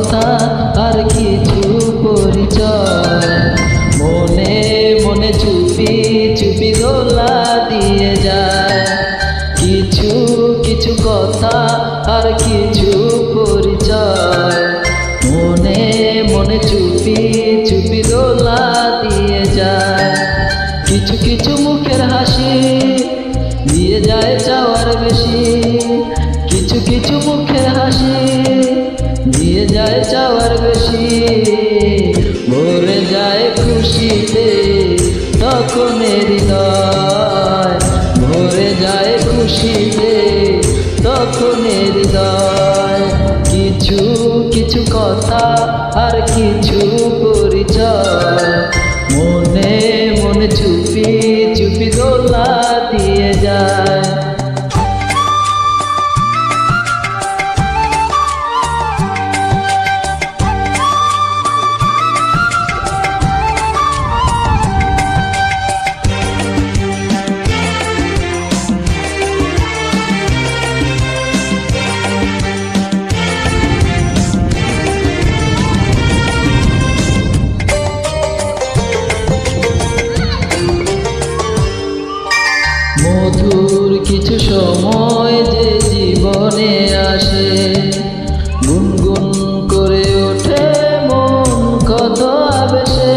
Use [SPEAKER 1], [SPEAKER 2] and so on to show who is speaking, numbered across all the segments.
[SPEAKER 1] কথা আর কিছু পরিচয়। মনে মনে চুপি চুপি দোলা দিয়ে যায় কিছু কিছু কথা আর কিছু পরিচয়। মনে মনে চুপি চুপি দোলা দিয়ে যায় কিছু কিছু মুখের হাসি দিয়ে যায় চাওয়ার বেশি। কিছু কিছু মুখের হাসি দিয়ে যায় চাওয়ার বেশি। ভরে যায় খুশিতে তখন হৃদয়, ভরে যায় খুশিতে তখন হৃদয়। কিছু কিছু কথা আর কিছু পরিচয়। মনে মনে চুপি চুপি দোলা দিয়ে যায়। মধুর কিছু সময় যে জীবনে আসে, গুনগুন করে ওঠে মন কত আবেশে।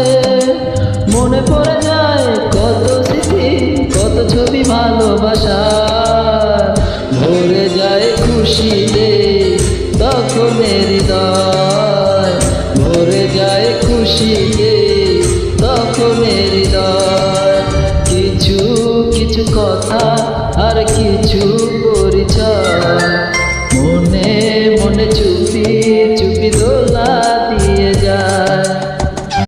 [SPEAKER 1] মনে পড়ে যায় কত স্মৃতি কত ছবি ভালোবাসা। ভরে যায় খুশিতে তখন হৃদয়, ভরে যায় খুশিতে তখন হৃদয়। কিছু কিছু কথা আর কিছু পরিচয়।